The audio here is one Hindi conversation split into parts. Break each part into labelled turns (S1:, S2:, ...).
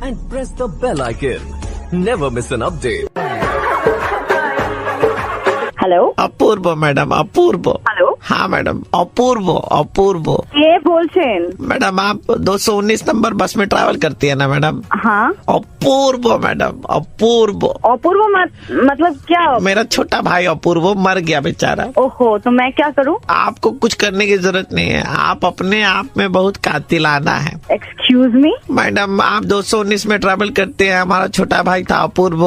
S1: and press the bell icon. Never miss an update.
S2: Hello
S3: Apurba madam Apurba
S2: hello
S3: हाँ मैडम अपूर्व अपूर्व
S2: কে বলছেন?
S3: मैडम आप 219 नंबर बस में ट्रैवल करती है ना मैडम?
S2: हाँ
S3: अपूर्व मैडम अपूर्व
S2: अपूर्व मतलब क्या?
S3: मेरा छोटा भाई अपूर्व मर गया बेचारा।
S2: ओहो, तो मैं क्या करूं?
S3: आपको कुछ करने की जरूरत नहीं है, आप अपने आप में बहुत कातिलाना है।
S2: Excuse me?
S3: मैडम आप 219 में ट्रैवल करते हैं, हमारा छोटा भाई था अपूर्व,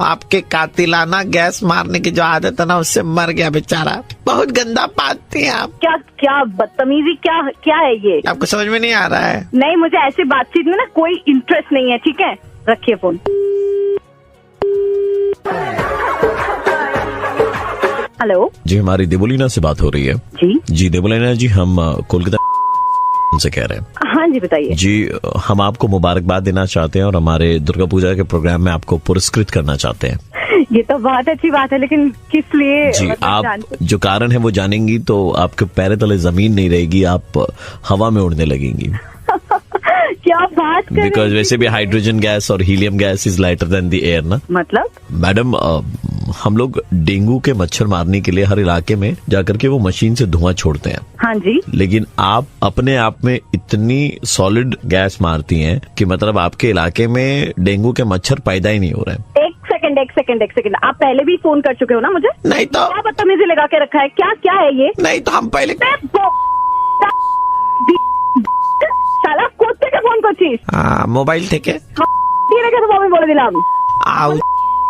S3: आपके कातिलाना गैस मारने की जो आदत है ना उससे मर गया बेचारा। बहुत गंदा पाती हैं आप।
S2: क्या क्या बदतमीजी, क्या क्या है ये?
S3: आपको समझ में नहीं आ रहा है?
S2: नहीं, मुझे ऐसी बातचीत में ना कोई इंटरेस्ट नहीं है, ठीक है? रखिए फोन। हेलो
S4: जी, हमारी देवोलीना से बात हो रही है।
S2: जी
S4: देवोलीना जी, हम कोलकाता से कह रहे हैं।
S2: हाँ जी, बताइए।
S4: जी, हम आपको मुबारकबाद देना चाहते हैं और हमारे दुर्गा पूजा के प्रोग्राम में आपको पुरस्कृत करना चाहते हैं।
S2: ये तो बहुत अच्छी बात है, लेकिन किस लिए?
S4: जी,
S2: मतलब
S4: आप जो कारण है वो जानेंगी तो आपके पैर तले जमीन नहीं रहेगी, आप हवा में उड़ने लगेंगी।
S2: क्या बात कर रहे हैं?
S4: बिकॉज वैसे भी हाइड्रोजन गैस और helium gas is lighter than the air ना।
S2: मतलब
S4: मैडम, हम लोग डेंगू के मच्छर मारने के लिए हर इलाके में जाकर के वो मशीन से धुआं छोड़ते हैं।
S2: हाँ जी,
S4: लेकिन आप अपने आप में इतनी सॉलिड गैस मारती हैं कि मतलब आपके इलाके में डेंगू के मच्छर पैदा ही नहीं हो रहे हैं।
S2: एक सेकंड, आप पहले भी फोन कर चुके हो ना मुझे?
S3: नहीं तो
S2: क्या बदतमीजी लगा के रखा है? क्या है ये?
S3: नहीं तो हम पहले
S2: साला कोथ থেকে ফোন করছিস?
S3: মোবাইল থেকে
S2: দিয়ে রেখে তো আমি বলে দিলাম।
S3: আউ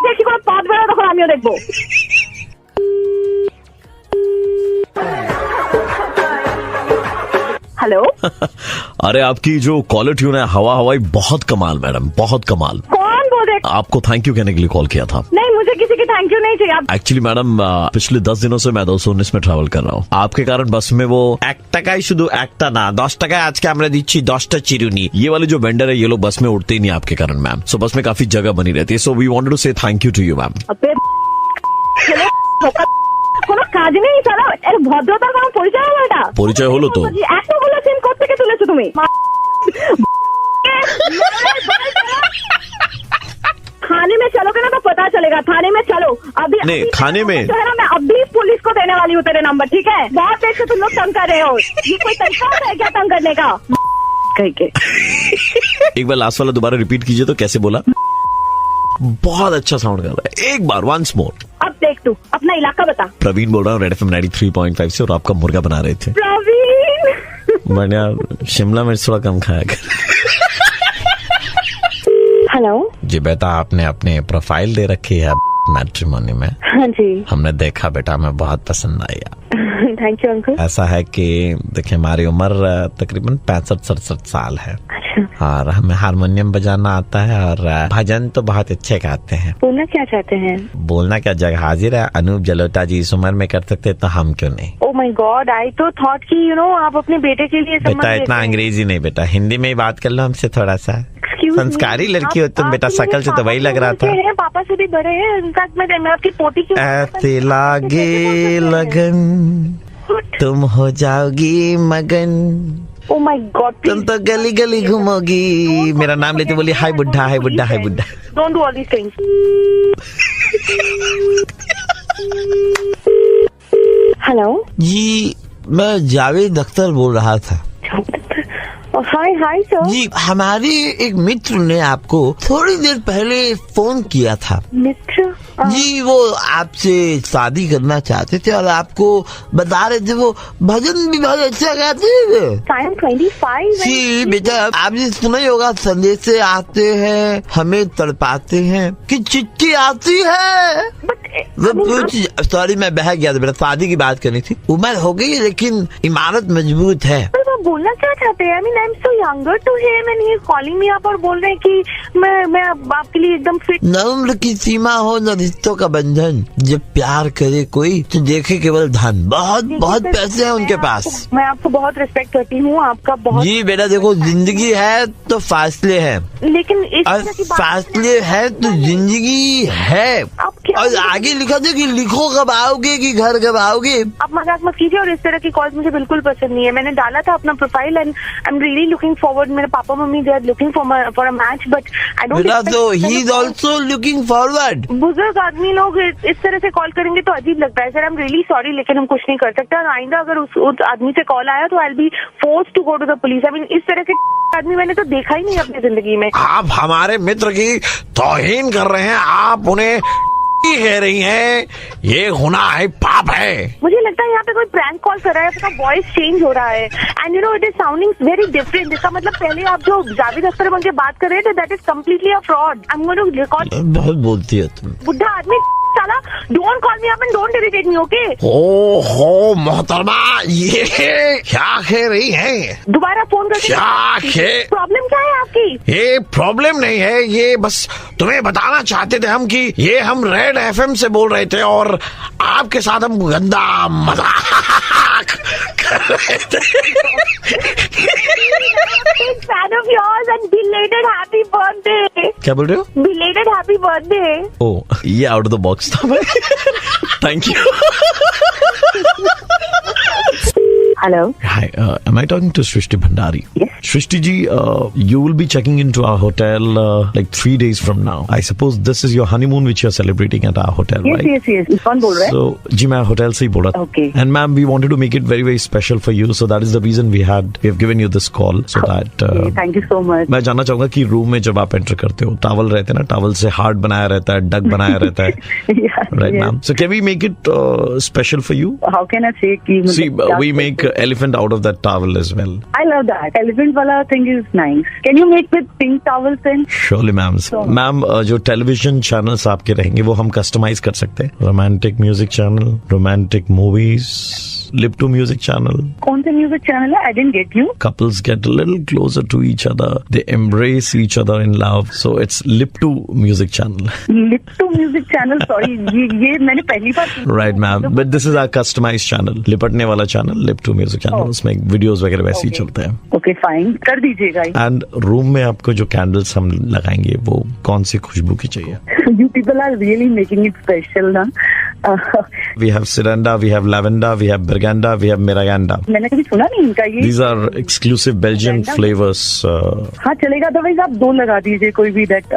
S2: দেখি কোনো পাত বেরো, তখন আমিও দেখবো। हेलो
S4: अरे आपकी जो कॉलर ट्यून है हवा हवाई बहुत कमाल मैडम, बहुत कमाल।
S2: कौन बोल रहे?
S4: आपको थैंक यू कहने के लिए कॉल किया था।
S2: नहीं, मुझे किसी की थैंक यू नहीं चाहिए। आप
S4: एक्चुअली मैडम, पिछले 10 दिनों से मैं 219 में ट्रैवल कर रहा हूँ। आपके कारण बस में वो
S3: 1 টাকায় শুধু একটা না 10 টাকায় আজকে আমরা দিচ্ছি 10টা চিরুনি।
S4: ये वाले जो वेंडर है ये लोग बस में उड़ते ही नहीं आपके कारण मैम। सो बस में काफी जगह बनी रहती है। So we wanted to say thank you to you ma'am.
S2: अबे কোনো কাজ নেই সারা, এর ভদ্রতার কোনো পরিচয় হবে এটা?
S4: পরিচয় হলো তো।
S2: এতগুলো সিম কোথা থেকে তুলেছো তুমি? थाने में चलोगे ना तो पता चलेगा। थाने में चलो अभी।
S4: नहीं, खाने में
S2: जो है ना, मैं अभी पुलिस को देने वाली हूँ तेरे नंबर, ठीक है? बहुत देर से तुम लोग तंग कर रहे हो। ये कोई तरीका होता है क्या तंग करने का? कहीं के
S4: एक बार लास्ट वाला दोबारा रिपीट कीजिए तो कैसे बोला? बहुत अच्छा साउंड कर रहा है, एक बार वंस मोर।
S2: अब देख तू अपना इलाका बता।
S4: प्रवीण बोल रहा हूँ, रेड एफएम 93.5 से, और आपका मुर्गा बना रहे थे।
S2: प्रवीण
S4: बढ़िया, शिमला मिर्च थोड़ा कम खाया कर।
S2: हेलो
S3: जी बेटा, आपने अपने प्रोफाइल दे रखी है मैट्रिमोनी में।
S2: हाँ जी,
S3: हमने देखा बेटा, हमें बहुत पसंद आया।
S2: Thank you uncle.
S3: ऐसा है कि देखिए हमारी उम्र तकरीबन 65-67 साल है और हमें हारमोनियम बजाना आता है और भजन तो बहुत अच्छे गाते हैं।
S2: बोलना क्या चाहते हैं?
S3: बोलना क्या, जग हाजिर है। अनूप जलोटा जी इस उम्र में कर सकते तो हम क्यों नहीं?
S2: ओ माय गॉड, आई तो थॉट कि आप अपने बेटे के लिए
S3: बेटा इतना अंग्रेजी नहीं बेटा, हिंदी में ही बात कर लो हमसे थोड़ा सा। संस्कारी लड़की हो तुम बेटा, शकल से तो वही लग रहा था।
S2: पापा से भी बड़े हैं, इनफैक्ट मैं आपकी पोती की।
S3: ऐसे लागे लगन तुम हो जाओगी मगन,
S2: ओ माय गॉड,
S3: तुम तो गली गली घूमोगी, मेरा नाम लेते बोली हाय बुड्ढा हाय बुड्ढा हाय बुड्ढा।
S2: Don't do all these things. Hello
S3: ji, मैं जावेद अख्तर बोल रहा था।
S2: Hi sir.
S3: जी, हमारे एक मित्र ने आपको थोड़ी देर पहले फोन किया था।
S2: मित्र?
S3: जी, वो आपसे शादी करना चाहते थे और आपको बता रहे थे वो भजन भी बहुत अच्छा गाते थे।
S2: टाइम 25।
S3: जी बेटा, आपने सुना ही होगा, संदेश आते हैं हमें तड़पाते हैं कि चिट्ठी आती है। सॉरी मैं बह गया था बेटा, शादी की बात करनी थी। उम्र हो गई लेकिन इमारत मजबूत है।
S2: बोलना क्या चाहते हैं? I mean I am so younger to him and he is calling me up और बोल रहे हैं कि मैं आपके लिए एकदम फिट।
S3: न उम्र की सीमा हो न रिश्तों का बंधन, जब प्यार करे कोई तो देखे केवल धन। बहुत बहुत पैसे हैं उनके पास।
S2: मैं आपको बहुत रिस्पेक्ट करती हूँ, आपका बहुत।
S3: जी बेटा देखो, जिंदगी है तो फासले हैं,
S2: लेकिन
S3: फासले है तो जिंदगी है। और आगे लिखा था कि लिखो कब आओगे कि घर कब आओगे।
S2: आप मजाक मत कीजिए और इस तरह की कॉल मुझे बिल्कुल पसंद नहीं है। मैंने डाला था अपना my profile and I'm really looking forward. मेरे papa mummy they are looking for a match, but I don't.
S3: बेटा तो he is also looking forward.
S2: बुजुर्ग आदमी लोग इस तरह से कॉल करेंगे तो अजीब लगता है सर. I'm really sorry, लेकिन हम कुछ नहीं कर सकते. और आइंदा अगर उस आदमी से कॉल आया तो I'll be forced to go to the police. I mean, इस तरह के आदमी मैंने तो देखा ही नहीं अपनी जिंदगी में.
S4: आप हमारे मित्र की तौहीन कर रहे हैं, आप उन्हें कह रही हैं, ये गुनाह है, पाप है.
S2: मुझे लगता है यहाँ पे कोई प्रैंक कॉल कर रहा है, अपना वॉइस चेंज हो रहा है and you know it is sounding very different. इसका मतलब पहले आप जो जावेद अख्तर बन के बात कर रहे थे that is completely a fraud. I am going to record.
S3: बहुत बोलती है तुम.
S2: बुढ़ा आदमी साला. Don't call me up and don't irritate me, okay?
S4: ओहो मोहतरमा, ये क्या कह रही है?
S2: दोबारा फोन करके
S4: क्या
S2: प्रॉब्लम क्या है आपकी?
S4: ये प्रॉब्लम नहीं है, ये बस तुम्हें बताना चाहते थे हम कि ये हम रेड एफएम से बोल रहे थे और आपके साथ हम गंदा मजाक कर रहे थे.
S2: Fan of yours and belated happy birthday.
S4: क्या बोल रहे हो?
S2: Belated happy birthday.
S4: ओ, ये आउट ऑफ द बॉक्स था भाई. Thank you.
S2: Hello.
S4: Hi, am I talking to Shrishti Bhandari?
S2: Yes.
S4: Shrishti ji, you will be checking into our hotel like 3 days from now. I suppose this is your honeymoon which you are celebrating at our hotel,
S2: Yes,
S4: right?
S2: yes. कौन बोल रहा है?
S4: So, जी मैं होटल से ही बोल रहा था.
S2: Okay.
S4: And ma'am, we wanted to make it very very special for you, so that is the reason we have given you this call, so that.
S2: Thank you so much.
S4: मैं जानना चाहूंगा कि रूम में जब आप एंटर करते हो, टावल रहते हैं ना, टावल से हार्ट बनाया रहता है, डक बनाया रहता है,
S2: Yeah,
S4: right,
S2: yes.
S4: ma'am? So can we make it special for you?
S2: How can I say कि
S4: See, we make elephant out of that towel as well.
S2: I love that. Elephant वाला thing is nice. Can you make with pink towels then?
S4: Surely, ma'am. Ma'am जो टेलीविजन चैनल्स आपके रहेंगे वो हम कस्टमाइज कर सकते हैं. Romantic music channel, romantic movies, lip to music channel.
S2: कौन सा म्यूजिक चैनल है? I didn't get you.
S4: Couples get a little closer to each other. They embrace each other in love. So it's lip to music channel.
S2: Lip to music channel. Sorry, ये मैंने पहली बार सुना.
S4: Right, ma'am. But this is our customized channel. लिपटने वाला channel, lip to music channel. उसमें वीडियोस वगैरह वैसे ही चलते हैं.
S2: Okay, fine. कर दीजिएगा.
S4: एंड रूम में आपको जो कैंडल्स हम लगाएंगे वो कौन सी खुशबू की चाहिए?
S2: You people are really making it special ना.
S4: We have Sirenda, we have Lavender, we have Berganda, we have Miraganda.
S2: मैंने कभी सुना नहीं इनका ये.
S4: These are exclusive Belgian
S2: Miranda?
S4: flavors.
S2: हाँ चलेगा. अदरवाइज आप 2 लगा दीजिए कोई भी. दैट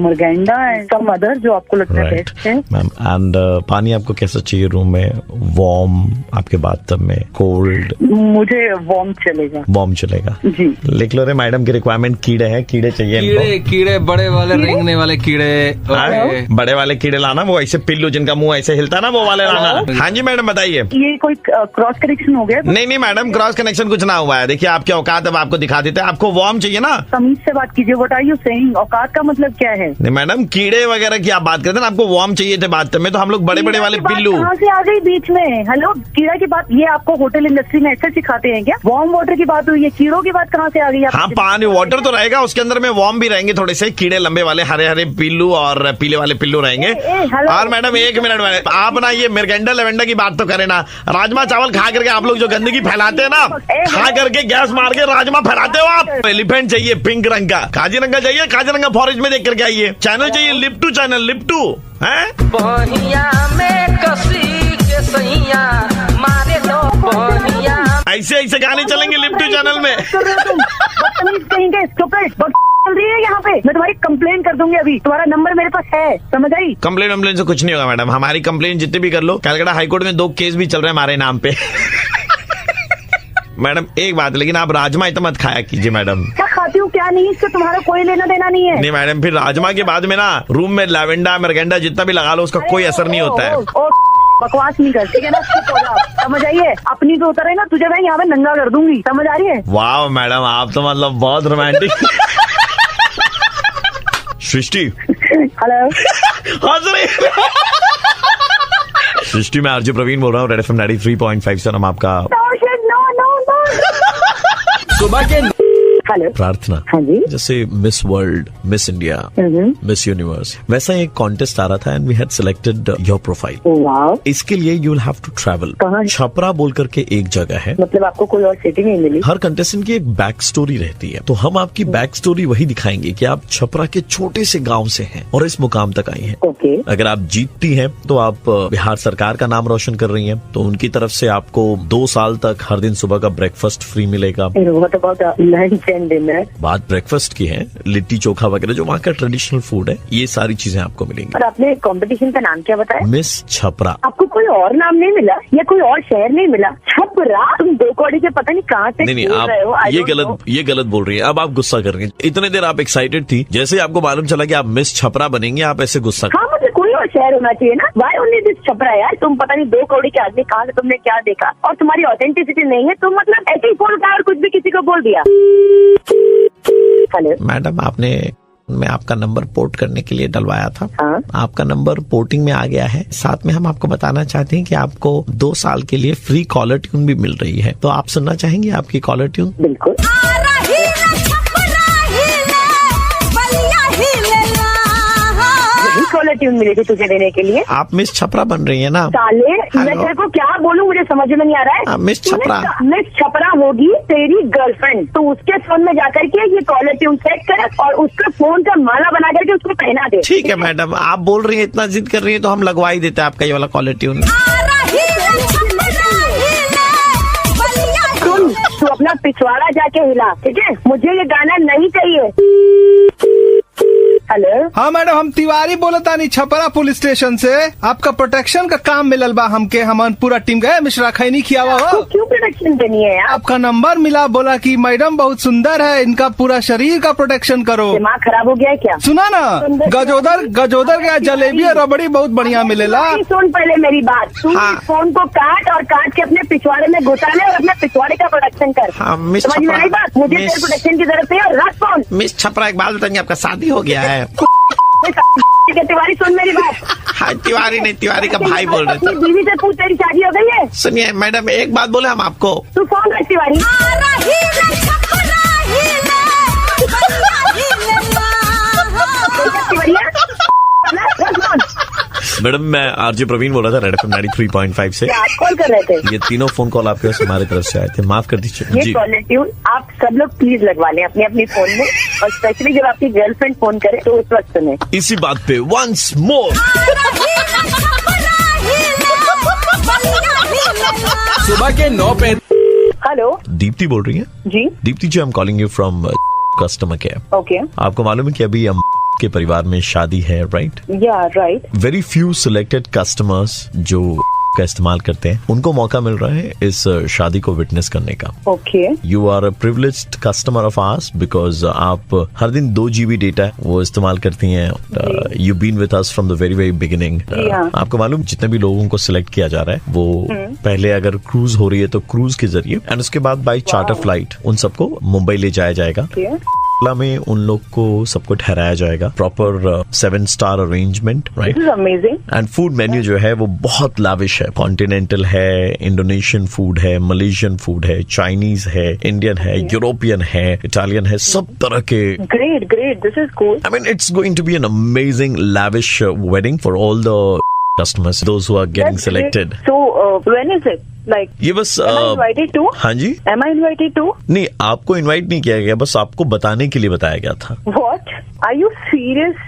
S2: मरगेंडा एंड सम अदर जो आपको लगता है
S4: Right,
S2: बेस्ट है.
S4: मैम. एंड पानी आपको कैसा चाहिए रूम में? वार्म आपके बाथटब में, कोल्ड?
S2: मुझे वार्म चलेगा.
S4: वार्म चलेगा.
S2: जी.
S4: लिख लो रे मैडम की रिक्वायरमेंट. कीड़े हैं, कीड़े चाहिए इनको.
S5: कीड़े बड़े वाले रेंगने वाले कीड़े.
S4: हाँ, बड़े वाले कीड़े लाना, वो ऐसे पिल्लू जिनका मुंह ऐसे हिलता ना, वो वाले लाना. हाँ जी मैडम बताइए.
S2: ये कोई क्रॉस कनेक्शन हो गया?
S4: नहीं नहीं मैडम, क्रॉस कनेक्शन कुछ ना हुआ है. देखिए आपके औकात अब आपको दिखा देते हैं. आपको वार्म चाहिए ना?
S2: तमीज से बात कीजिए. What are you saying? औकात का मतलब क्या है?
S4: नहीं मैडम, कीड़े वगैरह की आप बात करते हैं ना, आपको वार्म चाहिए थे बात में, तो हम लोग बड़े बड़े वाले पिल्लू.
S2: कहाँ से आ गई बीच में? हेलो, कीड़ा की बात ये आपको होटल इंडस्ट्री में ऐसे सिखाते हैं क्या? वार्म वाटर की बात हुई है, कीड़ों की बात कहाँ से आ गई?
S4: हाँ, पानी वाटर तो रहेगा, उसके अंदर में वार्म भी रहेंगे थोड़े से. कीड़े लंबे वाले हरे हरे पिल्लू और पीले वाले पिल्लू रहेंगे.
S2: हेलो.
S4: और मैडम 1 मिनट में आप ना ये मिर्गेंडा लेवेंडा की बात तो करें ना. राजमा चावल खा करके आप लोग जो गंदगी फैलाते हैं ना, खा करके गैस मार के राजमा फैलाते हो आप. एलिफेंट चाहिए पिंक रंग का, काजीरंगा चाहिए, काजीरंगा फॉरेस्ट में देख करके आइए. चैनल चाहिए lip to channel, lip to है.
S6: बहिया में कसी के सैया मारे दो बहिया.
S4: ऐसे ऐसे गाने चलेंगे लिप टू चैनल में.
S2: बदतमीज कहेंगे. चल रही है यहाँ पे. मैं तुम्हारी कंप्लेन कर दूंगी अभी. तुम्हारा नंबर मेरे पास है, समझ आई?
S4: कंप्लेन वम्प्लेन से कुछ नहीं होगा मैडम. हमारी कंप्लेन जितने भी कर लो. कलकत्ता हाईकोर्ट में 2 केस भी चल रहे हैं हमारे नाम पे. मैडम एक बात, लेकिन आप राजमा इतना मत खाया कीजिए मैडम.
S2: क्या खाती हूँ क्या नहीं, इससे तुम्हारा कोई लेना देना नहीं है.
S4: नहीं मैडम, फिर राजमा के बाद में ना रूम में लैवेंडा मरगेंडा जितना भी लगा लो, उसका कोई असर नहीं होता है.
S2: बकवास नहीं कर, ठीक है ना? समझ आइए. अपनी जो उतर है ना, तुझे मैं यहाँ पे नंगा कर दूंगी, समझ आ रही है?
S4: वाह मैडम, आप तो मतलब बहुत रोमांटिक. सृष्टि.
S2: हेलो.
S4: सृष्टि, मैं आरजे प्रवीण बोल रहा हूँ, रेड एफएम 93.5 से. हम आपका
S2: सुबह के हेलो।
S4: प्रार्थना,
S2: हाँ जी।
S4: जैसे Miss World, Miss India, Miss Universe, वैसा एक कॉन्टेस्ट आ रहा था and we had selected your profile.
S2: Wow.
S4: इसके लिए you will have to travel.
S2: कहाँ?
S4: छपरा बोल करके एक जगह है।
S2: मतलब आपको कोई और सिटी नहीं मिली?
S4: हर कंटेस्टेंट की एक बैक स्टोरी रहती है, तो हम आपकी बैक स्टोरी वही दिखाएंगे कि आप छपरा के छोटे से गांव से हैं और इस मुकाम तक आई हैं।
S2: ओके।
S4: अगर आप जीतती हैं तो आप बिहार सरकार का नाम रोशन कर रही हैं, तो उनकी तरफ से आपको 2 साल तक हर दिन सुबह का ब्रेकफास्ट फ्री मिलेगा।
S2: What about lunch and dinner?
S4: बात ब्रेकफास्ट की है, लिट्टी चोखा वगैरह जो वहाँ का ट्रेडिशनल फूड है, ये सारी चीजें आपको मिलेंगी।
S2: और आपने कंपटीशन का नाम क्या बताया?
S4: मिस छपरा।
S2: आपको कोई और नाम नहीं मिला या कोई और शहर नहीं मिला? छपरा? तुम 2 कौड़ी से पता नहीं कहाँ से
S4: नहीं
S2: बोल रहे हो।
S4: आप
S2: I don't know.
S4: ये गलत बोल रही हैं। अब आप गुस्सा कर रही हैं। इतने देर आप एक्साइटेड थी, जैसे ही आपको मालूम चला कि आप मिस छपरा बनेंगे, आप ऐसे गुस्सा
S2: हाँ, मुझे कोई और शहर होना चाहिए ना। वाई ओनली दिस छपरा यार? तुम पता नहीं 2 कौड़ी के आदमी कहाँ से तुमने क्या देखा, और तुम्हारी ऑथेंटिसिटी नहीं है, तुम मतलब ऐसे ही फोन उठाया और कुछ भी किसी को बोल दिया। हेलो
S3: मैडम, मैं आपका नंबर पोर्ट करने के लिए डलवाया था।
S2: हाँ।
S3: आपका नंबर पोर्टिंग में आ गया है। साथ में हम आपको बताना चाहते हैं कि आपको 2 साल के लिए फ्री कॉलर ट्यून भी मिल रही है। तो आप सुनना चाहेंगे आपकी कॉलर ट्यून?
S2: बिल्कुल। कॉलर ट्यून मिली थी तुझे देने के लिए।
S3: आप मिस छपरा बन रही है ना?
S2: साले, मैं तेरे को क्या बोलूं, मुझे समझ में नहीं आ रहा है।
S3: मिस छपरा।
S2: मिस छपरा होगी तेरी गर्लफ्रेंड, तो उसके फोन में जाकर के ये कॉलर ट्यून सेट कर और उसका फोन का माला बना करके उसको पहना दे।
S3: ठीक है मैडम, आप बोल रही हैं, इतना जिद कर रही है, तो हम लगवा ही देते हैं आपका ये वाला कॉलर ट्यून।
S2: सुन, तू अपना पिछवाड़ा जाके हिला, ठीक है? मुझे ये गाना नहीं चाहिए। हेलो।
S5: हाँ मैडम, हम तिवारी बोले तानी छपरा पुलिस स्टेशन से। आपका प्रोटेक्शन का काम मिलल बा हमके, हमन पूरा टीम गए मिश्रा खैनी खियावा हो।
S2: तो क्यों प्रोटेक्शन देनी है यार?
S5: आपका नंबर मिला, बोला कि मैडम बहुत सुंदर है, इनका पूरा शरीर का प्रोटेक्शन करो।
S2: दिमाग खराब हो गया है क्या?
S5: सुना ना, गजोदर का जलेबी और रबड़ी बहुत बढ़िया मिलेला।
S2: सुन पहले मेरी बात। तू
S3: हाँ।
S2: फोन को काट और काट के अपने पिछवाड़े में घुसा ले और अपने पिछवाड़े का प्रोटेक्शन कर।
S3: हाँ, मिस
S2: समझ में
S3: छपरा।
S2: आई बात? मुझे तेरे प्रोटेक्शन की जरूरत नहीं है, रख फोन।
S3: मिस छपरा, एक बात बताएंगे, आपका शादी हो गया है?
S2: तिवारी सुन मेरी बात।
S3: हाँ, तिवारी नहीं, तिवारी का भाई बोल रहे
S2: अपनी
S3: थे।
S2: बीवी से पूछ, तेरी शादी हो गई है?
S3: सुनिए मैडम, एक बात बोले हम आपको।
S2: तू फोन रख तिवारी।
S4: मैडम, मैं आरजे प्रवीण बोल रहा था, रेड एफएम 93.5 से।
S2: कॉल कर रहे थे?
S4: ये तीनों फोन कॉल आपके पास हमारी तरफ से आए थे, माफ कर दीजिए
S2: ये
S4: जी।
S2: कॉलर ट्यून आप सब लोग प्लीज लगवा लें अपने अपने फोन में, और स्पेशली जब आपकी गर्लफ्रेंड फोन करे तो उस वक्त सुने।
S4: इसी बात पे वंस मोर
S5: सुबह के 9 पे।
S2: हेलो
S4: दीप्ति बोल रही है?
S2: जी।
S4: Deepti ji, I am calling you from customer care.
S2: Okay.
S4: आपको मालूम है कि अभी हम के परिवार में शादी है, राइट?
S2: या right.
S4: Very few selected customers जो का इस्तेमाल करते हैं, उनको मौका मिल रहा है इस शादी को विटनेस करने का।
S2: Okay.
S4: You are a privileged customer of ours because आप हर दिन 2 GB डेटा वो इस्तेमाल करती हैं। You been with us from the very very beginning. आपको मालूम, जितने भी लोगों को सिलेक्ट किया जा रहा है वो पहले अगर क्रूज हो रही है तो क्रूज के जरिए, एंड उसके बाद बाय चार्टर फ्लाइट उन सबको मुंबई ले जाया जाएगा। में उन लोग को सबको ठहराया जाएगा, proper 7 star arrangement, right?
S2: Amazing.
S4: And food menu जो है वो बहुत लाविश है। कॉन्टिनेंटल है, इंडोनेशियन फूड है, मलेशियन फूड है, चाइनीज है, इंडियन है, यूरोपियन है, इटालियन है, सब तरह के।
S2: Great great, this is cool.
S4: I mean, it's going to be an amazing, lavish wedding for all the customers, those who are getting selected.
S2: So, when is it? Like,
S4: ये बस
S2: am I invited too?
S4: हाँ जी,
S2: Am I invited too?
S4: नहीं, आपको इनवाइट नहीं किया गया, बस आपको बताने के लिए बताया गया था।
S2: What? Are you serious?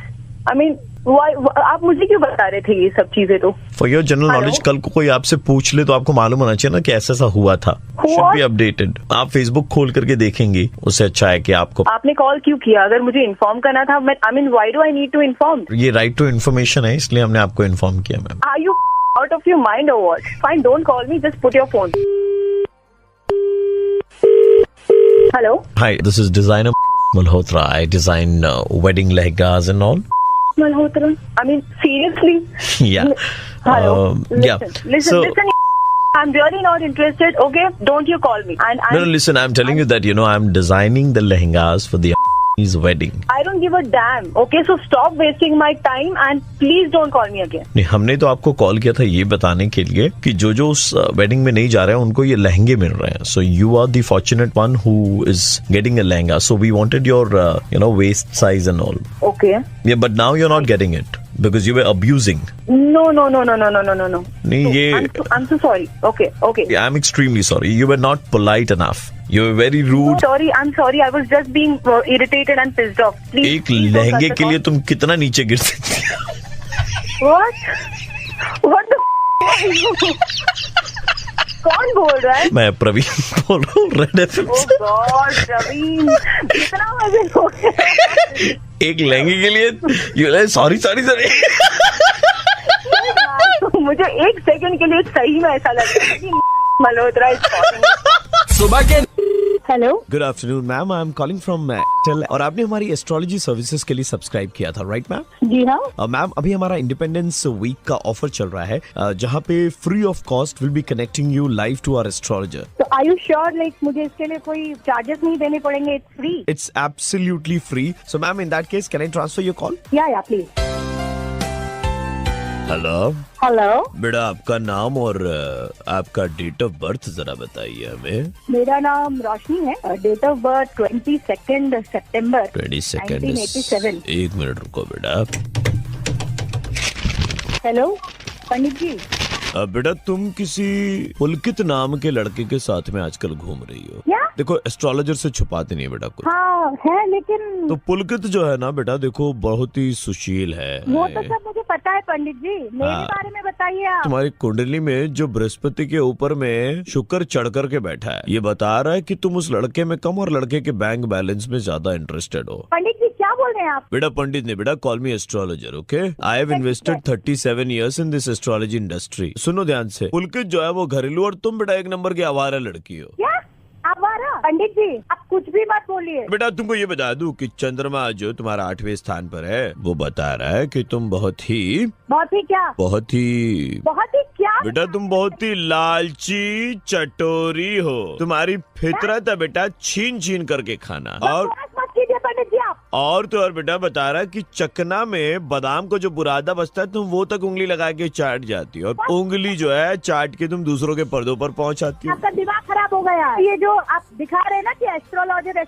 S2: I mean, why? आप मुझे क्यों बता रहे थे ये सब चीजें? तो
S4: फॉर योर जनरल नॉलेज, कल को कोई आपसे पूछ ले तो आपको मालूम होना चाहिए ना कि ऐसा हुआ था। Should be updated. आप फेसबुक खोल करके देखेंगे, उससे अच्छा है कि आपको।
S2: आपने कॉल क्यों किया? अगर मुझे इन्फॉर्म करना था, I mean, why do I need to inform?
S4: ये राइट टू इन्फॉर्मेशन है, इसलिए हमने आपको इन्फॉर्म किया ma'am.
S2: Are you out of your mind or what? Fine, don't call me. Just put your phone. Hello.
S4: Hi, this is designer Malhotra. I design wedding lehengas and all.
S2: Malhotra. I mean, seriously.
S4: Yeah.
S2: Hello.
S4: Yeah.
S2: Listen.
S4: So,
S2: Listen. I'm really not interested. Okay, don't you call me. And
S4: no, listen. I'm telling you that I'm designing the lehengas for the his wedding.
S2: I don't give a damn. Okay, so stop wasting my time and please don't call me again.
S4: नहीं, हमने तो आपको कॉल किया था ये बताने के लिए कि जो जो उस वेडिंग में नहीं जा रहे हैं उनको ये लहंगे मिल रहे हैं. So you are the fortunate one who is getting a lehenga. So we wanted your waist size and all.
S2: Okay.
S4: Yeah, but now you're not getting it because you were abusing.
S2: No.
S4: नहीं ये
S2: I'm so sorry. Okay.
S4: I'm extremely sorry. You were not polite enough. You were very rude.
S2: I'm sorry. I was just being irritated and pissed off. Please.
S4: एक
S2: please don't
S4: लहंगे
S2: cut the
S4: के लिए
S2: call.
S4: तुम कितना नीचे गिर सकती हो?
S2: What the कौन बोल रहा है?
S4: मैं प्रवीण बोल रहा हूँ रेड एफएम
S2: Oh
S4: से.
S2: God, प्रवीण, कितना मजे हो गया.
S4: एक लहंगे के लिए यू सॉरी.
S2: मुझे एक सेकंड के लिए सही में ऐसा लग रहा है कि मल्होत्रा is calling.
S1: सुबह के
S2: hello.
S4: Good afternoon ma'am, I am calling from tel और आपने हमारी एस्ट्रोलॉजी सर्विसेज के लिए सब्सक्राइब किया था राइट मैम?
S2: जी हाँ.
S4: मैम अभी हमारा इंडिपेंडेंस वीक का ऑफर चल रहा है जहाँ पे free of cost will be connecting you live to our astrologer.
S2: तो आर यू श्योर लाइक मुझे इसके लिए कोई चार्जेस नहीं देने पड़ेंगे? It's free.
S4: It's absolutely free. So ma'am in that case can I transfer your call?
S2: या प्लीज.
S4: Hello
S2: hello.
S4: बेटा, आपका नाम और आपका डेट ऑफ बर्थ जरा बताइए हमें.
S2: मेरा नाम रोशनी है. डेट ऑफ बर्थ 22 सितंबर
S4: 22 एक मिनट रुको बेटा.
S2: हेलो पंडित जी.
S4: बेटा तुम किसी पुलकित नाम के लड़के के साथ में आजकल घूम रही हो.
S2: क्या?
S4: देखो एस्ट्रोलॉजर से छुपाते नहीं बेटा कुछ.
S2: हाँ है लेकिन
S4: तो पुलकित जो है ना बेटा देखो बहुत ही सुशील है.
S2: वो तो सब मुझे पता है पंडित जी. मेरे
S4: हाँ।
S2: बारे में बताइए आप.
S4: तुम्हारी कुंडली में जो बृहस्पति के ऊपर में शुक्र चढ़ करके बैठा है ये बता रहा है कि तुम उस लड़के में कम और लड़के के बैंक बैलेंस में ज्यादा इंटरेस्टेड हो.
S2: पंडित जी क्या बोल रहे हैं आप?
S4: बेटा पंडित ने बेटा call me astrologer. Okay, I have invested 37 years in this astrology industry. सुनो ध्यान से, पुलकित जो है वो घरेलू और तुम बेटा एक नंबर की आवारा लड़की हो.
S2: क्या आवारा? पंडित जी आप कुछ भी मत बोलिए.
S4: बेटा तुमको ये बता दूं कि चंद्रमा जो तुम्हारा 8वें स्थान पर है वो बता रहा है कि तुम बहुत ही क्या? बहुत ही क्या? बेटा तुम बहुत ही लालची चटोरी हो. तुम्हारी फितरत है बेटा छीन छीन करके खाना. और
S2: मत कीजिए पंडित जी आप.
S4: और तो और बेटा बता रहा है कि चकना में बादाम को जो बुरादा बचता है तुम वो तक उंगली लगा के चाट जाती हो और उंगली जो है चाट के तुम दूसरों के पर्दों पर पहुंचाती हो.
S2: आपका दिमाग खराब हो गया. ये जो आप दिखा रहे हैं ना कि एस्ट्रोलॉजर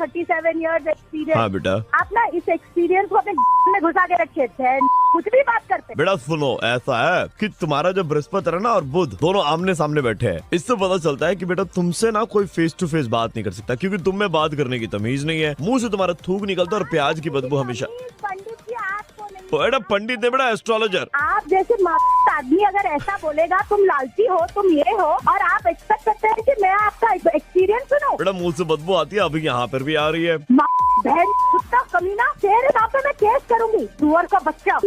S2: 37 years एक्सपीरियंस.
S4: हाँ बेटा.
S2: आप ना इस एक्सपीरियंस को अपने में घुसा के रखे थे. कुछ भी बात करते.
S4: बेटा सुनो, ऐसा है कि तुम्हारा जो बृहस्पति है ना और बुध दोनों आमने सामने बैठे हैं. इससे पता चलता है कि बेटा तुमसे ना कोई फेस टू फेस बात नहीं कर सकता क्योंकि तुम में बात करने की तमीज नहीं है. मुंह से तुम्हारा थूक निकलता और प्याज की बदबू हमेशा.
S2: पंडित जी आपको नहीं.
S4: बेटा पंडित है बेटा एस्ट्रोलॉजर.
S2: आप जैसे आदमी अगर ऐसा बोलेगा तुम लालची हो, तुम ये हो, और आप एक्सपेक्ट करते हैं कि मैं आपका एक्सपीरियंस सुनूं?
S4: बेटा मुंह से बदबू आती है, अभी यहाँ पर भी आ रही है.
S2: बहन कुत्ता कमीना, तेरे नाम पे मैं केस करूंगी. सुअर का बच्चा.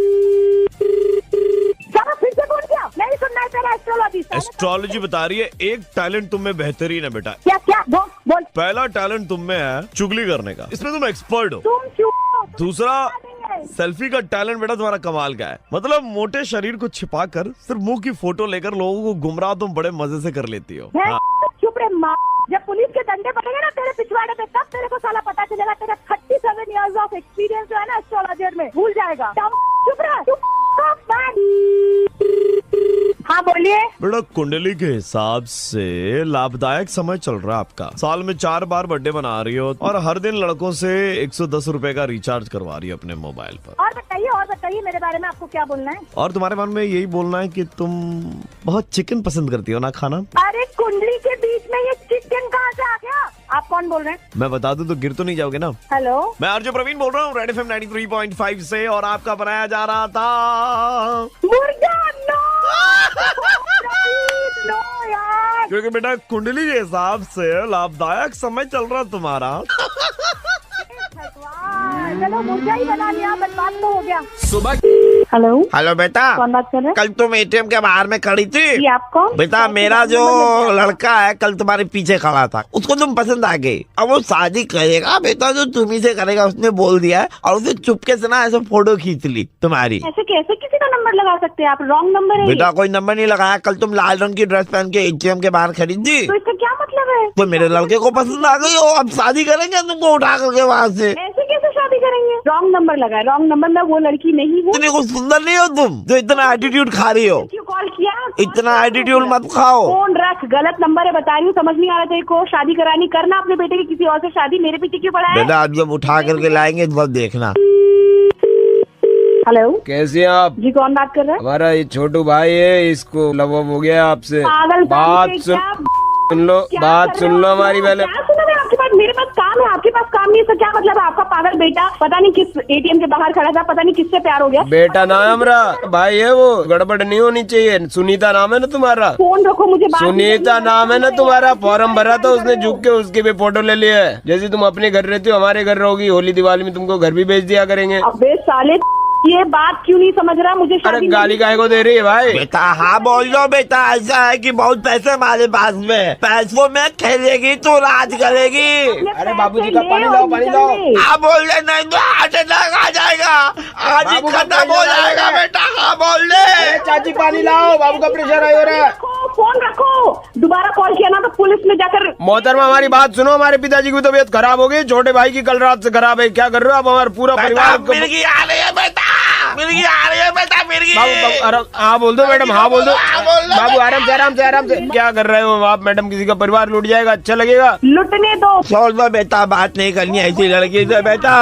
S2: फिर से बोल क्या? नहीं सुनना है तेरा एस्ट्रोलॉजी.
S4: एस्ट्रोलॉजी बता रही है एक टैलेंट तुम में बेहतरीन है बेटा.
S2: क्या बोल.
S4: पहला टैलेंट तुम में है चुगली करने का, इसमें तुम एक्सपर्ट हो.
S2: तुम चुप.
S4: दूसरा सेल्फी का टैलेंट बेटा तुम्हारा कमाल का है. मतलब मोटे शरीर को छिपा कर सिर्फ मुंह की फोटो लेकर लोगों को गुमराह तुम बड़े मजे से कर लेती हो. हाँ.
S2: चुप रे माँ. जब पुलिस के डंडे पड़ेंगे ना तेरे पिछवाड़े पे तब तेरे को साला पता चलेगा. तेरा 37 years ऑफ एक्सपीरियंस जो है ना एस्ट्रोलॉजर में भूल जाएगा. चुप रहा. हाँ बोलिए.
S4: बेटा कुंडली के हिसाब से लाभदायक समय चल रहा है आपका. साल में 4 बार बर्थडे मना रही हो और हर दिन लड़कों से 110 रुपए का रिचार्ज करवा रही हो अपने मोबाइल पर.
S2: और बताइए मेरे बारे में आपको क्या बोलना है?
S4: और तुम्हारे बारे में यही बोलना है कि तुम बहुत चिकन पसंद करती हो ना खाना.
S2: अरे कुंडली के बीच में ये चिकन कहाँ से आ गया? आप कौन बोल रहे हैं?
S4: मैं बता दूं तो गिर तो नहीं जाओगे ना.
S2: हेलो,
S4: मैं आरजे प्रवीण बोल रहा हूँ रेड एफएम 93.5 से और आपका बनाया जा रहा था
S2: मुर्गा. नो यार.
S4: क्योंकि बेटा कुंडली के हिसाब से लाभदायक समय चल रहा तुम्हारा.
S2: चलो मुर्गा ही बना लिया. बर्बाद तो हो गया.
S1: सुबह
S4: हेलो बेटा,
S2: कौन बात कर रहे हैं?
S4: कल तुम एटीएम के बाहर में खड़ी थी.
S2: ये आप कौन?
S4: बेटा मेरा जो लड़का है कल तुम्हारे पीछे खड़ा था, उसको तुम पसंद आ गई. अब वो शादी करेगा बेटा जो तुम ही से करेगा उसने बोल दिया है और उसे चुपके से ना ऐसे फोटो खींच ली तुम्हारी.
S2: ऐसे कैसे किसी का नंबर लगा सकते हैं आप? रॉन्ग नंबर है.
S4: बेटा कोई नंबर नहीं लगाया. कल तुम लाल रंग की ड्रेस पहन के एटीएम के बाहर खड़ी थी.
S2: तो इसका क्या मतलब है?
S4: तो मेरे लड़के को पसंद आ गई हो, अब शादी करेंगे तुमको उठा करके वहाँ से.
S2: ऐसे रॉन्ग नंबर लगा है, रॉन्ग नंबर। मैं वो लड़की नहीं हूँ।
S3: इतनी कुछ सुंदर नहीं हो तुम जो इतना एटीट्यूड खा रही हो।
S2: क्यों कॉल किया?
S3: इतना एटीट्यूड मत खाओ।
S2: फोन रख, गलत नंबर है, बता रही हूँ। समझ नहीं आ रहा तेरे को? शादी करानी, करना अपने बेटे की किसी और से शादी, मेरे पीछे क्यों पड़ा है?
S3: बेटा आप जब उठा करके लाएंगे तो बस देखना।
S2: हेलो,
S7: कैसे हैं आप?
S2: जी कौन बात कर रहा है?
S7: हमारा ये छोटू भाई है, इसको लव हो गया आपसे।
S2: पागल
S7: बात सुन लो, बात सुन लो हमारी पहले।
S2: क्या सुना मैं आपके पास? मेरे पास काम है, आपके पास काम नहीं है, तो क्या मतलब है? आपका पागल बेटा पता नहीं किस एटीएम के बाहर खड़ा था, पता नहीं किससे प्यार हो गया।
S7: बेटा ना है हमारा, भाई है वो, गड़बड़ नहीं होनी चाहिए। सुनीता नाम है ना तुम्हारा?
S2: फोन रखो, मुझे बात
S7: सुनीता नाम है ना तुम्हारा? फॉर्म भरा था उसने, झुक के उसके भी फोटो ले लिया है। जैसे तुम अपने घर रहते हो हमारे घर रहोगी, होली दिवाली में तुमको घर भी भेज दिया करेंगे।
S2: अबे साले, ये बात क्यों नहीं समझ रहा? मुझे
S7: अरे
S2: शादी
S7: गाली काहे को दे रही है भाई?
S3: बेटा हाँ बोल दो बेटा। ऐसा है कि बहुत पैसे हमारे पास में, पैसों में खेलेगी तो राज करेगी।
S7: अरे बाबूजी का पानी लाओ, पानी लाओ।
S3: हाँ बोल दे, नहीं तो हार्ट अटैक आ जाएगा, आज ही खत्म हो जाएगा बेटा। हाँ बोल दे।
S7: चाची पानी लाओ, बाबू का प्रेशर हाई हो रहा है।
S2: फोन रखो, दोबारा कॉल किया ना तो पुलिस में जाकर।
S7: मोहतरमा हमारी बात सुनो, हमारे पिताजी की तबीयत खराब हो गई, छोटे भाई की कल रात से खराब है। क्या कर रहे हो आप? हमारा पूरा परिवार
S3: मिर्गी आ रही है बेटा, मिर्गी आ रही है बेटा, मिर्गी।
S7: बाबू हाँ बोल दो मैडम, हाँ बोल दो बाबू, आराम से आराम से आराम से। क्या कर रहे हो आप मैडम? किसी का परिवार लूट जाएगा, अच्छा लगेगा?
S2: लुटने दो।
S3: छोड़ दो बेटा, बात नहीं करनी ऐसी लड़की से बेटा।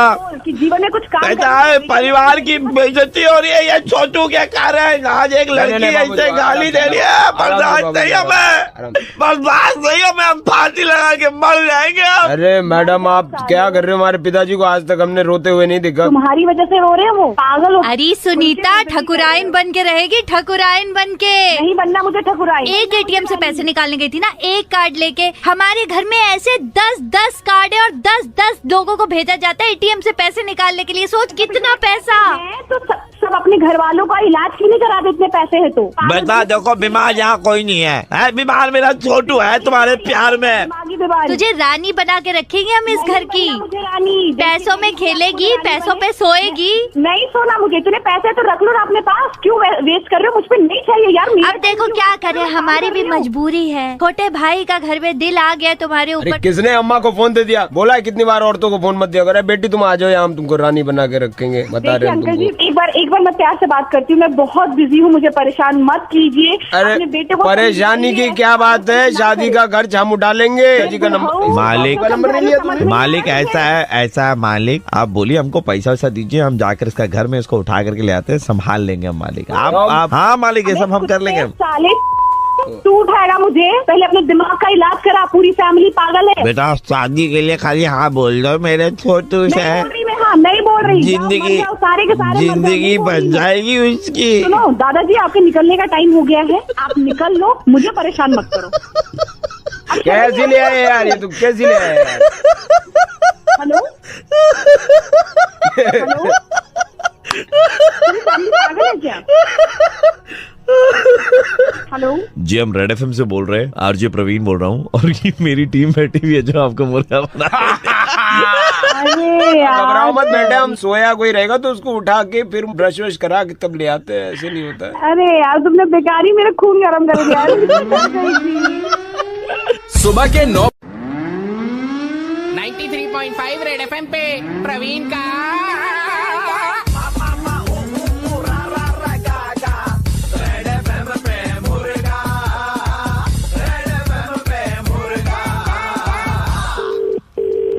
S2: कि जीवन में कुछ काम
S3: बेटा परिवार की बेइज्जती हो रही है ये छोटू के कारण। आज एक लड़की ऐसे गाली दे रही है, बर्दाश्त नहीं हमें, बर्दाश्त नहीं हमें, हम फांसी लगा के मर जाएंगे।
S7: अरे मैडम आप क्या कर रहे हो? हमारे पिताजी को आज तक हमने रोते हुए नहीं देखा।
S2: तुम्हारी वजह से रो रहे हो, वो पागल हो।
S8: अरे सुनीता, ठकुराइन बन के रहेगी, ठकुराइन बन के।
S2: नहीं बनना मुझे ठकुराई।
S8: एक एटीएम से पैसे निकालने गई थी ना, एक कार्ड लेके। हमारे घर में ऐसे 10-10 कार्ड है और 10-10 लोगों को भेजा जाता है एटीएम से पैसे निकालने के लिए। सोच कितना पैसा।
S2: तो सब अपने घर वालों का इलाज क्यों नहीं कराते? इतने पैसे है तो।
S3: बेटा देखो, बीमार यहाँ कोई नहीं है, बीमार मेरा छोटू है तुम्हारे प्यार में।
S2: दिमागी बीमारी।
S8: तुझे रानी बना के रखेंगे हम इस घर की।
S2: मुझे रानी
S8: पैसों में खेलेगी, पैसों पे सोएगी।
S2: नहीं सोना मुझे। इतने पैसे तो रख लो ना अपने पास, क्यों वेस्ट कर रहे हो? मुझ पे नहीं चाहिए यार।
S8: अब देखो क्या करे, हमारी भी मजबूरी है। छोटे भाई का घर में दिल आ गया तुम्हारे
S7: अरे
S8: ऊपर।
S7: किसने अम्मा को फोन दे दिया? बोला है कितनी बार औरतों को फोन मत दिया करो। बेटी तुम आ जाओ यहाँ, हम तुमको रानी बना के रखेंगे। बता रहे हैं
S2: अंकल जी,
S7: तुमको।
S2: एक बार मैं प्यार से बात करती हूँ। मैं बहुत बिजी हूँ, मुझे परेशान मत कीजिए।
S7: अरे
S2: अपने बेटे को
S7: परेशानी की क्या बात है? शादी का खर्च हम उठा लेंगे। जी का नंबर नंबर नहीं लिया तुमने?
S3: मालिक ऐसा है मालिक, आप बोलिए हमको पैसा वैसा दीजिए, हम जाकर इसका घर में इसको उठा करके ले आते हैं, संभाल लेंगे हम मालिक। आप हाँ मालिक, ये सब हम कर लेंगे।
S2: साले तू उठाएगा मुझे? पहले अपने दिमाग का इलाज करा, पूरी फैमिली पागल है।
S3: बेटा शादी के लिए खाली हाँ बोल दो मेरे छोटू से,
S2: नहीं बोल रही।
S3: जिंदगी
S2: सारे के सारे
S3: जिंदगी बन जाएगी उसकी।
S2: सुनो दादाजी, आपके निकलने का टाइम हो गया है, आप निकल लो, मुझे परेशान मत करो।
S7: कैसी ले आए यार ये? तू कैसी ले आए यार?
S2: हेलो हेलो, पागल है क्या? हेलो
S4: जी, हम रेड एफएम से बोल रहे हैं, आरजे प्रवीण बोल रहा हूँ, और ये मेरी टीम बैठी हुई है जो आपको मुर्गा बना।
S2: अरे यार,
S7: घबराओ मत बेटे, हम सोया कोई रहेगा तो उसको उठा के फिर ब्रश वश करा के तब ले आते हैं। ऐसे नहीं होता है।
S2: अरे यार तुमने बेकार ही मेरा खून गरम कर दिया।
S9: सुबह के 9 93.5 रेड एफएम पे प्रवीण का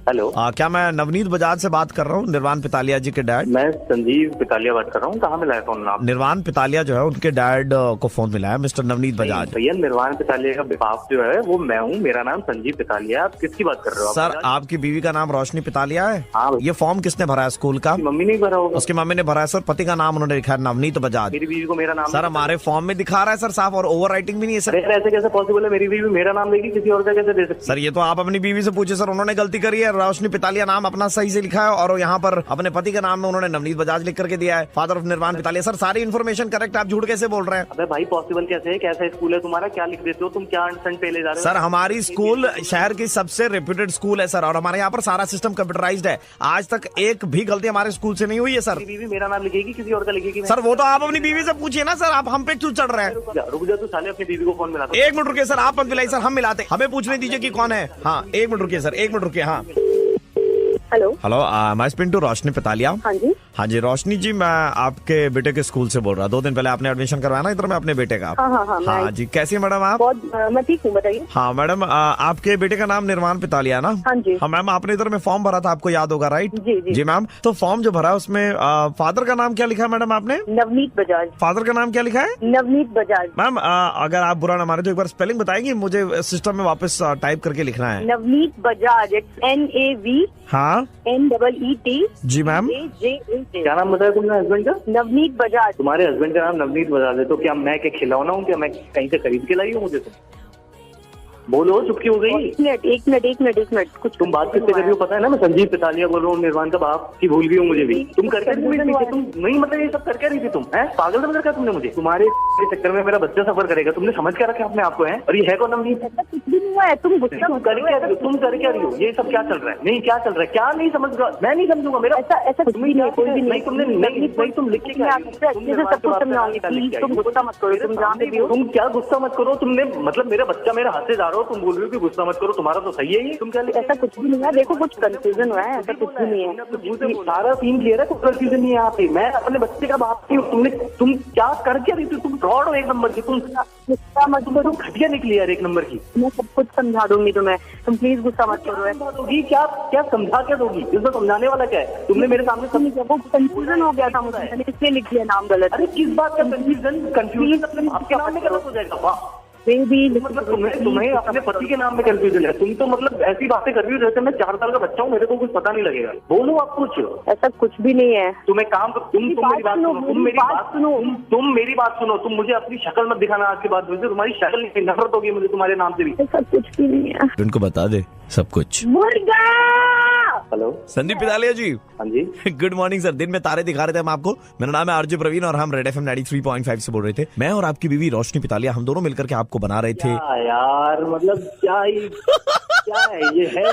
S10: हेलो,
S4: क्या मैं नवनीत बजाज से बात कर रहा हूँ? निर्वाण पितालिया जी के डैड।
S10: मैं संजीव पितालिया बात कर रहा हूँ। कहाँ मिला है फोन आप?
S4: निर्वाण पितालिया जो है उनके डैड को फोन मिला है, मिस्टर नवनीत बजाज।
S10: भैया निर्वाण पितालिया का बाप जो है वो मैं हूँ, मेरा नाम संजीव पितालिया। आप किसकी बात कर रहे हो?
S4: सर आपकी बीवी का नाम रोशनी पितालिया है।
S10: हाँ।
S4: ये फॉर्म किसने भरा है स्कूल का?
S10: मम्मी नहीं भरा होगा?
S4: उसकी मम्मी ने भरा है सर। पति का नाम उन्होंने लिखा है नवनीत बजाज।
S10: मेरी बीवी को मेरा नाम
S4: सर हमारे फॉर्म में दिखा रहा है सर साहब, और ओवर राइटिंग भी नहीं है सर।
S10: अरे ऐसे कैसे पॉसिबल है? मेरी बीवी मेरा नाम लेगी, किसी और का कैसे दे सकती?
S4: सर ये तो आप अपनी बीवी से पूछे सर, उन्होंने गलती करी है। रोशनी पितालिया नाम अपना सही से लिखा है और यहाँ पर अपने पति का नाम में उन्होंने नवनीत बजाज लिख करके दिया है, फादर ऑफ निर्वाण पितालिया। सर सारी इन्फॉर्मेशन करेक्ट, आप झूठ कैसे बोल रहे हैं?
S10: अबे भाई पॉसिबल कैसे है? कैसा स्कूल है तुम्हारा? क्या लिख देते हो तुम? क्या अंट पे ले जा रहे हो?
S4: सर हमारी स्कूल शहर की सबसे रेप्यूटेड स्कूल है सर, और हमारे यहाँ पर सारा सिस्टम कंप्यूटराइज्ड है। आज तक एक भी गलती हमारे स्कूल से नहीं हुई है सर।
S10: मेरी बीवी मेरा नाम लिखेगी, किसी और का लिखेगी?
S4: सर वो तो आप अपनी बीवी से पूछिए ना सर, आप हम पे क्यों चढ़ रहे हैं?
S10: रुक जा तू साले, अपनी बीवी को फोन मिला।
S4: एक मिनट रुकिए सर, आप मत मिलाइए सर, हम मिलाते, हमें पूछने दीजिए कि कौन है। हाँ एक मिनट रुकिए सर, एक मिनट रुकिए। हाँ
S2: हेलो
S4: हेलो, मैं स्पीकिंग टू रोशनी पितालिया।
S2: हाँ जी।
S4: हाँ जी रोशनी जी, मैं आपके बेटे के स्कूल से बोल रहा हूँ। 2 दिन पहले आपने एडमिशन करवाया ना इधर में अपने बेटे का।
S2: हाँ
S4: जी, कैसी है मैडम आप?
S2: बहुत मैं ठीक हूँ, बताइए।
S4: हाँ मैडम, आपके बेटे का नाम निर्माण पितालिया ना?
S2: हाँ जी।
S4: हाँ मैम, आपने इधर में फॉर्म भरा था, आपको याद होगा राइट?
S2: जी जी।
S4: जी मैम, तो फॉर्म जो भरा उसमें फादर का नाम क्या लिखा है मैडम आपने?
S2: नवनीत बजाज।
S4: फादर का नाम क्या लिखा है?
S2: नवनीत बजाज।
S4: मैम अगर आप बुरा ना माने तो एक बार स्पेलिंग बताएंगी, मुझे सिस्टम में वापस टाइप करके लिखना है।
S2: नवनीत बजाज, NAV
S4: हाँ
S2: NEET।
S4: जी मैम।
S10: क्या नाम बताया तुमने हस्बैंड का?
S2: नवनीत बजाज।
S10: तुम्हारे हस्बैंड का नाम नवनीत बजाज है तो क्या मैं क्या खिलौना हूँ? क्या मैं कहीं से खरीद के लाई हूँ? मुझे तुम बोलो, चुपकी हो गई।
S2: एक मिनट कुछ
S10: तुम बात किससे कर रही हो पता है ना? मैं संजीव पितालिया बोल रहा हूँ, निर्वाण का बाप की भूल गई हूँ मुझे भी। तुम करके तुम नहीं, मतलब ये सब करके रही थी तुम? है पागल समझ रखा तुमने मुझे? तुम्हारे चक्कर में मेरा बच्चा सफर करेगा, तुमने समझ क्या रखा अपने आप को? है और ये है कौन नवनीत?
S2: कुछ भी नहीं हुआ है, तुम
S10: तुम कर क्या रही हो? ये सब क्या चल रहा है? नहीं क्या चल रहा है? क्या नहीं समझ रहा? मैं नहीं समझूंगा। मेरा
S2: ऐसा कुछ भी नहीं, कोई भी नहीं।
S10: तुमने नहीं तुम लिख के क्या?
S2: सब कुछ समझाऊंगी, प्लीज तुम गुस्सा मत करो। तुम जानते भी हो।
S10: तुम क्या गुस्सा मत करो? तुमने मतलब मेरा बच्चा मेरे हाथ से जा रहा हो, तुम बोल रहे हो कि गुस्सा मत करो, तुम्हारा तो सही है ये। तुम क्या?
S2: ऐसा कुछ भी नहीं है, देखो कुछ कंफ्यूजन हुआ है, ऐसा कुछ भी नहीं है।
S10: सारा सीन क्लियर है, कोई कंफ्यूजन नहीं है यहाँ पे। मैं अपने बच्चे का बाप नहीं हूँ। तुम क्या कर क्या रही थी? तुम फ्रॉड हो एक नंबर की। तुम गुस्सा मत करो, घटिया निकली यार एक नंबर की। मैं सब कुछ समझा दूंगी तुम्हें, तुम प्लीज गुस्सा मत करो। ऐसा दोगी क्या? क्या समझा क्या दोगी? इसमें समझाने वाला क्या है? तुमने मेरे सामने वो कंफ्यूजन हो गया था मुझे, मैंने इसलिए लिख दिया नाम गलत। अरे किस बात का कंफ्यूजन अपने आपके नाम में गलत हो जाएगा? वाह, मतलब तुम्हें अपने पति के नाम में कंफ्यूजन है। तुम तो मतलब ऐसी बातें कर रही हो जैसे मैं 4 साल का बच्चा हूँ, मेरे को कुछ पता नहीं लगेगा। बोलो आप कुछ। ऐसा कुछ भी नहीं है। तुम एक काम करो, तुम मेरी बात सुनो, तुम मेरी बात सुनो। तुम मुझे अपनी शक्ल मत दिखाना आज के बाद। मुझे तुम्हारी शक्ल नहीं, नफरत होगी मुझे तुम्हारे नाम से भी। ऐसा कुछ भी नहीं है।
S4: उनको बता दे सब कुछ।
S2: मुर्गा।
S10: हेलो
S4: संदीप पितालिया जी।
S10: हाँ जी।
S4: Good morning sir. दिन में तारे दिखा रहे थे हम आपको। मेरा नाम है आरजे प्रवीण और हम रेड FM 93.5 से बोल रहे थे। मैं और आपकी बीवी रोशनी पितालिया, हम दोनों मिलकर के आपको बना रहे थे।
S10: यार मतलब क्या है ये है क्या?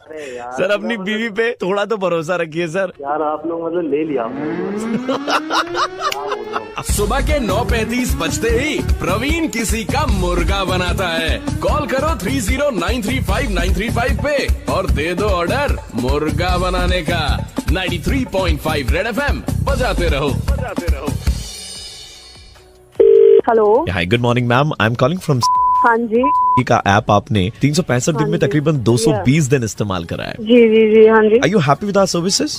S10: अरे यार
S4: सर अपनी बीवी पे थोड़ा तो भरोसा रखिए सर।
S10: यार आप लोग मतलब ले लिया।
S9: सुबह के 9:35 बजते ही प्रवीण किसी का मुर्गा बनाता है। कॉल करो 30935935 पे और दे दो ऑर्डर मुर्गा बनाने का। 93.5 रेड FM बजाते रहो।
S2: Hello.
S4: Hi good morning ma'am, I am calling from
S2: हाँ जी।
S4: का ऐप आपने 365 दिन में तकरीबन 220 दिन इस्तेमाल करा है।
S2: जी जी जी। हाँ जी।
S4: Are you happy with our services?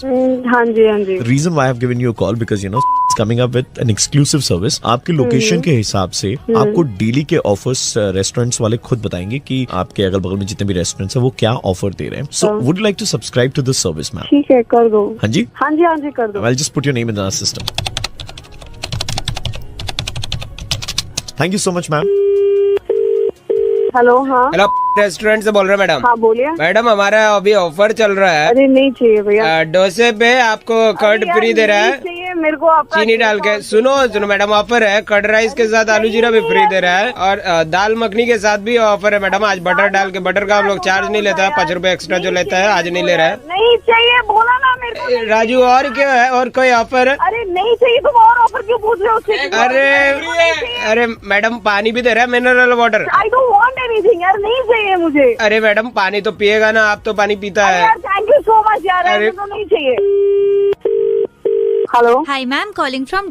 S2: हाँ जी हाँ जी।
S4: The reason why I've given you a call because you know it's coming up with an exclusive service. आपके लोकेशन के हिसाब से आपको डेली के ऑफर्स रेस्टोरेंट्स वाले खुद बताएंगे कि आपके अगल बगल में जितने भी रेस्टोरेंट्स हैं वो क्या ऑफर दे रहे हैं। So would you like to subscribe to this service, ma'am?
S2: ठीक है, कर दो।
S4: हाँ जी
S2: हाँ जी कर दो।
S4: I'll just put your name in our system. Thank you so much, ma'am.
S2: Hello. हाँ
S7: हेलो, रेस्टोरेंट से बोल रहे हैं मैडम?
S2: हाँ बोलिए।
S7: मैडम हमारा अभी ऑफर चल रहा है।
S2: अरे नहीं चाहिए भैया।
S7: डोसे पे आपको कर्ड फ्री दे रहा है,
S2: मेरे को आपका
S7: चीनी डाल के। सुनो मैडम, ऑफर है कर्ड राइस के साथ आलू जीरा भी फ्री दे रहा है और दाल मखनी के साथ भी ऑफर है मैडम। आज बटर डाल के, बटर का हम लोग चार्ज नहीं लेता है, 5 रुपए एक्स्ट्रा जो लेता है आज नहीं ले रहा है।
S2: नहीं चाहिए, बोला ना मेरे को।
S7: राजू और क्या है, और कोई ऑफर है?
S2: अरे नहीं चाहिए, तुम और ऑफर क्यों पूछ रहे हो?
S7: अरे मैडम पानी भी दे रहा है, mineral water.
S2: I don't want anything यार, नहीं चाहिए मुझे।
S7: अरे मैडम पानी तो पिएगा ना, आप तो पानी पीता है।
S2: थैंक यू सो मच यार,
S7: अरे
S2: तो नहीं चाहिए। Hello.
S8: Hi ma'am, calling from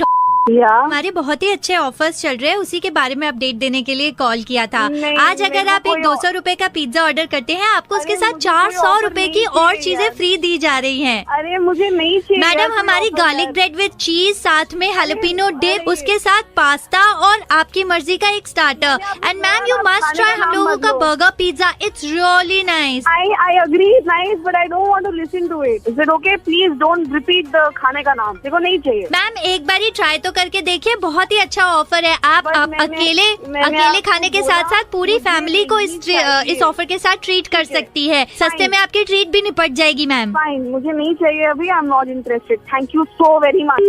S8: हमारे बहुत ही अच्छे ऑफर्स चल रहे हैं, उसी के बारे में अपडेट देने के लिए कॉल किया था। आज अगर आप एक 200 रुपए का पिज्जा ऑर्डर करते हैं, आपको उसके साथ 400 रुपए की और चीजें फ्री दी जा रही हैं।
S2: अरे मुझे नहीं चाहिए
S8: मैडम, हमारी गार्लिक ब्रेड विद चीज, साथ में हालेपिनो डिप, उसके साथ पास्ता और आपकी मर्जी का एक starter. And ma'am you must try हम लोगों का burger pizza, it's really nice.
S2: I agree, it's nice but I don't want to listen to it. Is it okay? Please don't repeat the खाने का नाम, देखो नहीं चाहिए।
S8: मैम एक बार ही ट्राई तो करके देखिए, बहुत ही अच्छा ऑफर है। आप अकेले खाने के साथ साथ पूरी फैमिली को इस ऑफर के साथ ट्रीट कर सकती है। सस्ते में आपकी ट्रीट भी निपट जाएगी मैम।
S2: फाइन, मुझे नहीं चाहिए अभी, I am not interested. Thank you so very much.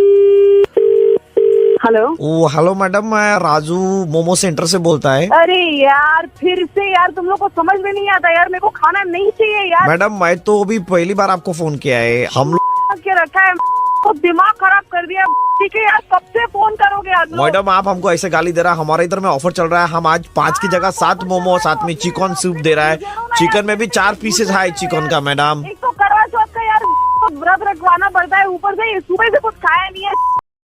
S2: Hello.
S4: Hello madam, मैं राजू मोमो सेंटर से बोलता है।
S2: अरे यार फिर से यार, तुम लोग को समझ में नहीं आता यार, मेरे को खाना नहीं चाहिए यार।
S4: मैडम मैं तो अभी पहली बार आपको फोन किया है। हम लोग
S2: क्या रखा है तो दिमाग खराब कर दिया। ठीक है यार, कब से फोन करोगे आप लोग?
S4: मैडम आप हमको ऐसे गाली दे रहा है, हमारे इधर में ऑफर चल रहा है, हम आज 5 की जगह 7 मोमो साथ में चिकन सूप दे रहा है, चिकन में भी 4 पीसेस है चिकन का मैडम।
S2: एक तो करवा चौथ का यार व्रत रखवाना पड़ता है, ऊपर से सुबह से कुछ खाया नहीं है।